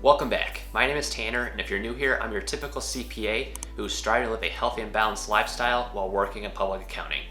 Welcome back. My name is Tanner, and if you're new here, I'm your typical CPA who's striving to live a healthy and balanced lifestyle while working in public accounting.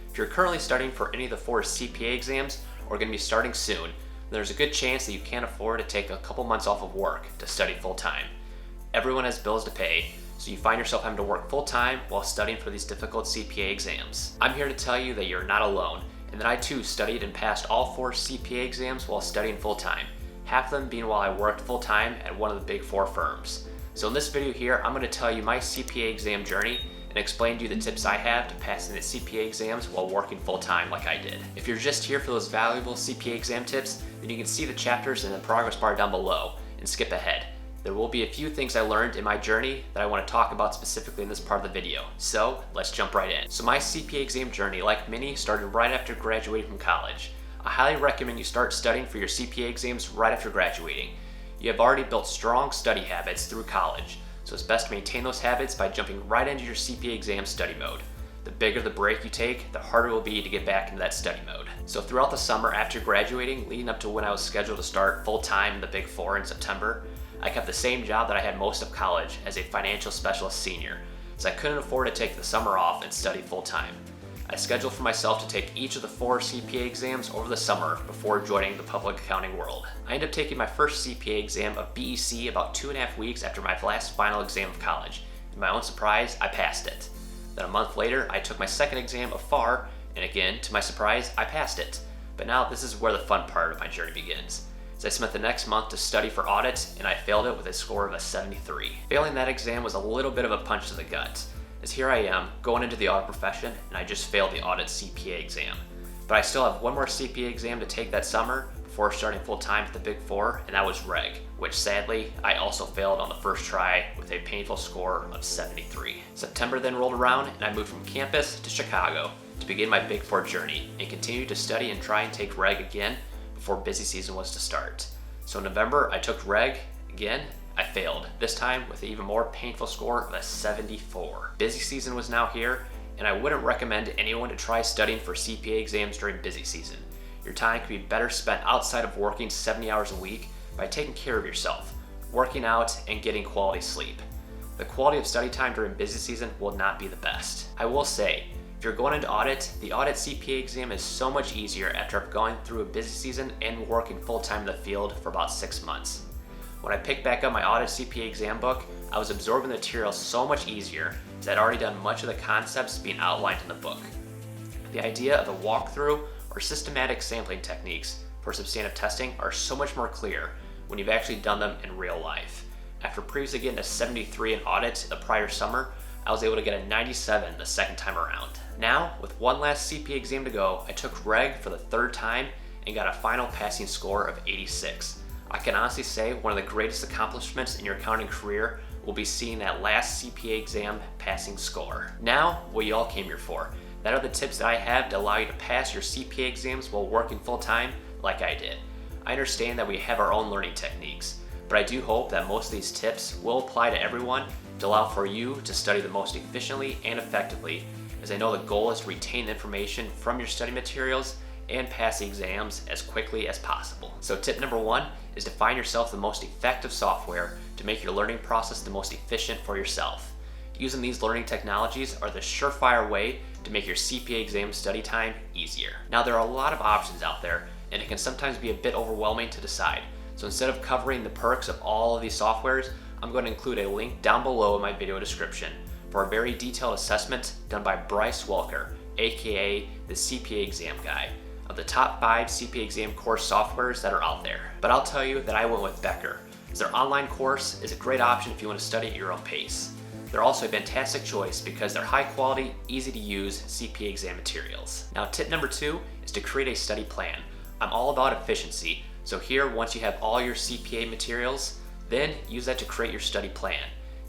If you're currently studying for any of the 4 CPA exams or going to be starting soon, then there's a good chance that you can't afford to take a couple months off of work to study full-time. Everyone has bills to pay, so you find yourself having to work full-time while studying for these difficult CPA exams. I'm here to tell you that you're not alone, and that I too studied and passed all 4 CPA exams while studying full-time. Half of them being while I worked full-time at one of the big 4 firms. So in this video here, I'm going to tell you my CPA exam journey and explain to you the tips I have to passing the CPA exams while working full-time like I did. If you're just here for those valuable CPA exam tips, then you can see the chapters in the progress bar down below and skip ahead. There will be a few things I learned in my journey that I want to talk about specifically in this part of the video. So let's jump right in. So my CPA exam journey, like many, started right after graduating from college. I highly recommend you start studying for your CPA exams right after graduating. You have already built strong study habits through college, so it's best to maintain those habits by jumping right into your CPA exam study mode. The bigger the break you take, the harder it will be to get back into that study mode. So throughout the summer after graduating, leading up to when I was scheduled to start full-time in the Big 4 in September, I kept the same job that I had most of college as a financial specialist senior, so I couldn't afford to take the summer off and study full-time. I scheduled for myself to take each of the 4 CPA exams over the summer before joining the public accounting world. I ended up taking my first CPA exam of BEC about 2.5 weeks after my last final exam of college. To my own surprise, I passed it. Then a month later, I took my second exam of FAR, and again, to my surprise, I passed it. But now this is where the fun part of my journey begins. So I spent the next month to study for audit, and I failed it with a score of a 73. Failing that exam was a little bit of a punch to the gut, as here I am, going into the audit profession, and I just failed the audit CPA exam. But I still have one more CPA exam to take that summer before starting full-time at the Big 4, and that was Reg, which sadly, I also failed on the first try with a painful score of 73. September then rolled around, and I moved from campus to Chicago to begin my Big 4 journey, and continued to study and try and take Reg again before busy season was to start. So in November, I took Reg again. I failed, this time with an even more painful score of a 74. Busy season was now here, and I wouldn't recommend anyone to try studying for CPA exams during busy season. Your time could be better spent outside of working 70 hours a week by taking care of yourself, working out, and getting quality sleep. The quality of study time during busy season will not be the best. I will say, if you're going into audit, the audit CPA exam is so much easier after going through a busy season and working full-time in the field for about 6 months. When I picked back up my audit CPA exam book, I was absorbing the material so much easier as I'd already done much of the concepts being outlined in the book. The idea of a walkthrough or systematic sampling techniques for substantive testing are so much more clear when you've actually done them in real life. After previously getting a 73 in audit the prior summer, I was able to get a 97 the second time around. Now, with one last CPA exam to go, I took Reg for the 3rd time and got a final passing score of 86. I can honestly say one of the greatest accomplishments in your accounting career will be seeing that last CPA exam passing score. Now, what you all came here for. That are the tips that I have to allow you to pass your CPA exams while working full-time like I did. I understand that we have our own learning techniques, but I do hope that most of these tips will apply to everyone to allow for you to study the most efficiently and effectively, as I know the goal is to retain the information from your study materials and pass the exams as quickly as possible. So tip number 1 is to find yourself the most effective software to make your learning process the most efficient for yourself. Using these learning technologies are the surefire way to make your CPA exam study time easier. Now there are a lot of options out there, and it can sometimes be a bit overwhelming to decide. So instead of covering the perks of all of these softwares, I'm going to include a link down below in my video description for a very detailed assessment done by Bryce Welker, aka the CPA Exam Guy, of the top 5 CPA exam course softwares that are out there. But I'll tell you that I went with Becker, as their online course is a great option if you want to study at your own pace. They're also a fantastic choice because they're high quality, easy to use CPA exam materials. Now tip number 2 is to create a study plan. I'm all about efficiency, so here once you have all your CPA materials, then use that to create your study plan.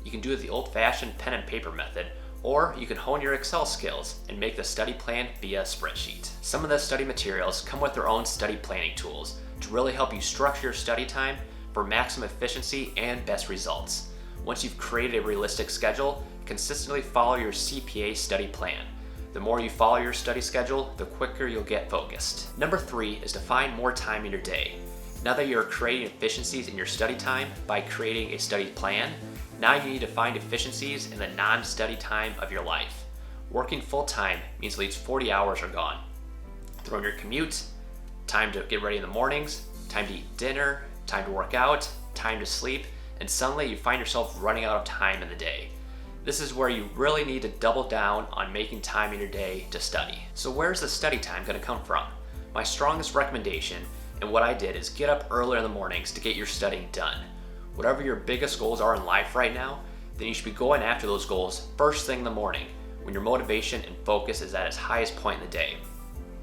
You can do it the old-fashioned pen and paper method, or you can hone your Excel skills and make the study plan via a spreadsheet. Some of the study materials come with their own study planning tools to really help you structure your study time for maximum efficiency and best results. Once you've created a realistic schedule, consistently follow your CPA study plan. The more you follow your study schedule, the quicker you'll get focused. Number 3 is to find more time in your day. Now that you're creating efficiencies in your study time by creating a study plan, now you need to find efficiencies in the non-study time of your life. Working full-time means at least 40 hours are gone. Throw in your commute, time to get ready in the mornings, time to eat dinner, time to work out, time to sleep, and suddenly you find yourself running out of time in the day. This is where you really need to double down on making time in your day to study. So where's the study time going to come from? My strongest recommendation and what I did is get up earlier in the mornings to get your studying done. Whatever your biggest goals are in life right now, then you should be going after those goals first thing in the morning when your motivation and focus is at its highest point in the day.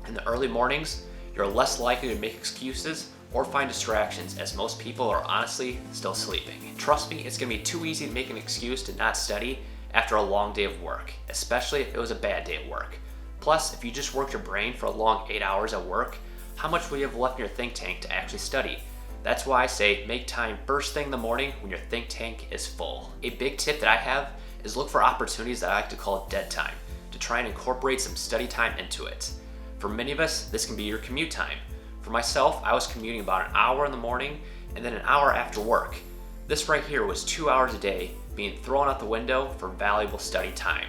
In the early mornings, you're less likely to make excuses or find distractions as most people are honestly still sleeping. Trust me, it's going to be too easy to make an excuse to not study after a long day of work, especially if it was a bad day at work. Plus, if you just worked your brain for a long 8 hours at work, how much will you have left in your think tank to actually study? That's why I say make time first thing in the morning when your think tank is full. A big tip that I have is look for opportunities that I like to call dead time to try and incorporate some study time into it. For many of us, this can be your commute time. For myself, I was commuting about an hour in the morning and then an hour after work. This right here was 2 hours a day being thrown out the window for valuable study time.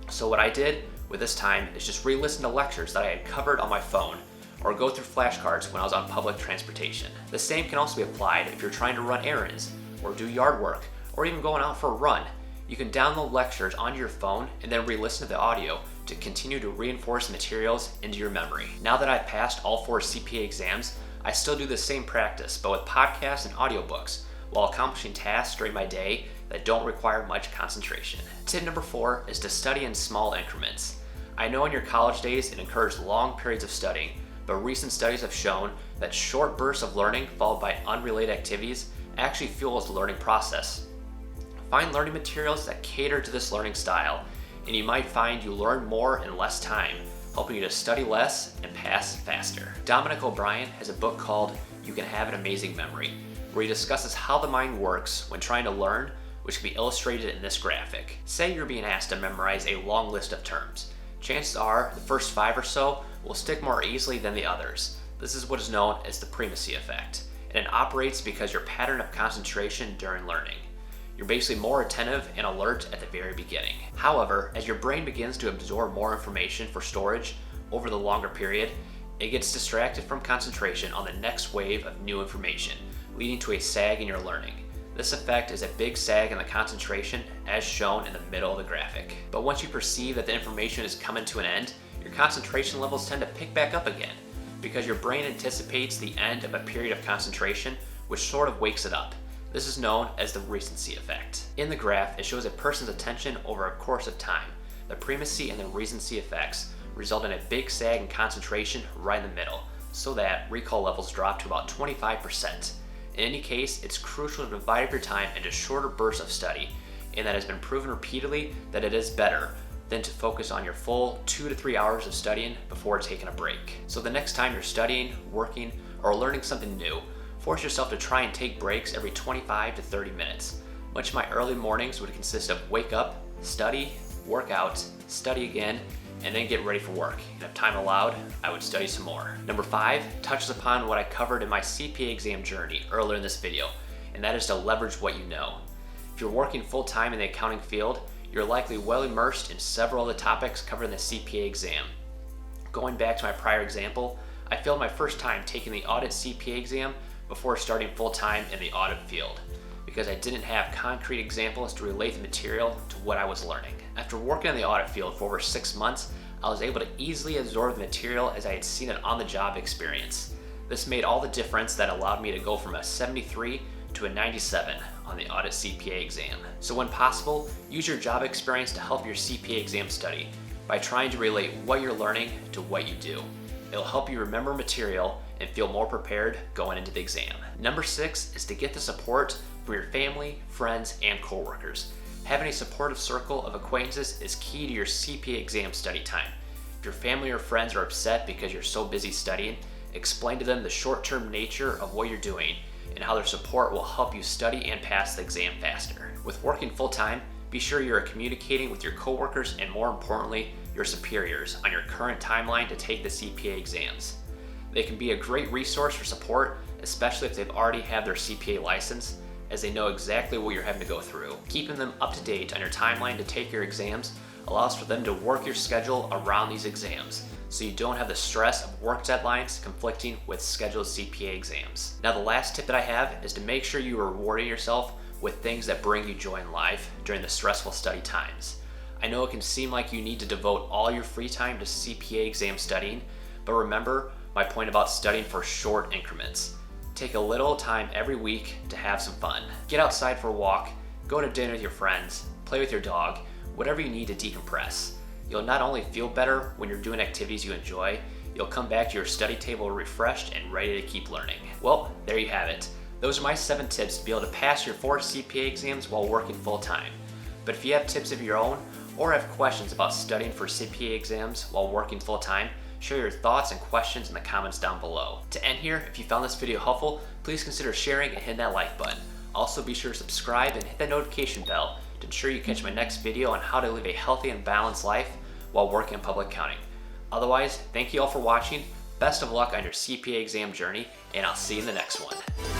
So what I did with this time is just re-listen to lectures that I had covered on my phone or go through flashcards when I was on public transportation. The same can also be applied if you're trying to run errands or do yard work or even going out for a run. You can download lectures onto your phone and then re-listen to the audio to continue to reinforce materials into your memory. Now that I've passed all 4 CPA exams, I still do the same practice, but with podcasts and audiobooks, while accomplishing tasks during my day that don't require much concentration. Tip number 4 is to study in small increments. I know in your college days it encouraged long periods of studying, but recent studies have shown that short bursts of learning followed by unrelated activities actually fuels the learning process. Find learning materials that cater to this learning style, and you might find you learn more in less time, helping you to study less and pass faster. Dominic O'Brien has a book called You Can Have an Amazing Memory, where he discusses how the mind works when trying to learn, which can be illustrated in this graphic. Say you're being asked to memorize a long list of terms. Chances are the first 5 or so will stick more easily than the others. This is what is known as the primacy effect, and it operates because your pattern of concentration during learning. You're basically more attentive and alert at the very beginning. However, as your brain begins to absorb more information for storage over the longer period, it gets distracted from concentration on the next wave of new information, leading to a sag in your learning. This effect is a big sag in the concentration as shown in the middle of the graphic. But once you perceive that the information is coming to an end, your concentration levels tend to pick back up again because your brain anticipates the end of a period of concentration, which sort of wakes it up. This is known as the recency effect. In the graph, it shows a person's attention over a course of time. The primacy and the recency effects result in a big sag in concentration right in the middle, so that recall levels drop to about 25%. In any case, it's crucial to divide up your time into shorter bursts of study, and that has been proven repeatedly that it is better than to focus on your full 2 to 3 hours of studying before taking a break. So the next time you're studying, working, or learning something new, force yourself to try and take breaks every 25 to 30 minutes. Much of my early mornings would consist of wake up, study, work out, study again, and then get ready for work. And if time allowed, I would study some more. Number 5 touches upon what I covered in my CPA exam journey earlier in this video, and that is to leverage what you know. If you're working full-time in the accounting field, you're likely well immersed in several of the topics covered in the CPA exam. Going back to my prior example, I failed my first time taking the audit CPA exam before starting full-time in the audit field because I didn't have concrete examples to relate the material to what I was learning. After working in the audit field for over 6 months, I was able to easily absorb the material as I had seen it on the job experience. This made all the difference that allowed me to go from a 73 to a 97 on the audit CPA exam. So when possible, use your job experience to help your CPA exam study by trying to relate what you're learning to what you do. It'll help you remember material and feel more prepared going into the exam. Number 6 is to get the support from your family, friends, and coworkers. Having a supportive circle of acquaintances is key to your CPA exam study time. If your family or friends are upset because you're so busy studying, explain to them the short-term nature of what you're doing and how their support will help you study and pass the exam faster. With working full-time, be sure you are communicating with your coworkers and, more importantly, your superiors on your current timeline to take the CPA exams. They can be a great resource for support especially if they've already have their CPA license, as they know exactly what you're having to go through. Keeping them up to date on your timeline to take your exams allows for them to work your schedule around these exams, so you don't have the stress of work deadlines conflicting with scheduled CPA exams. Now, the last tip that I have is to make sure you are rewarding yourself with things that bring you joy in life during the stressful study times. I know it can seem like you need to devote all your free time to CPA exam studying, but remember my point about studying for short increments. Take a little time every week to have some fun. Get outside for a walk, go to dinner with your friends, play with your dog, whatever you need to decompress. You'll not only feel better when you're doing activities you enjoy, you'll come back to your study table refreshed and ready to keep learning. Well, there you have it. Those are my 7 tips to be able to pass your 4 CPA exams while working full time. But if you have tips of your own or have questions about studying for CPA exams while working full time, share your thoughts and questions in the comments down below. To end here, if you found this video helpful, please consider sharing and hit that like button. Also, be sure to subscribe and hit that notification bell to ensure you catch my next video on how to live a healthy and balanced life while working in public accounting. Otherwise, thank you all for watching, best of luck on your CPA exam journey, and I'll see you in the next one.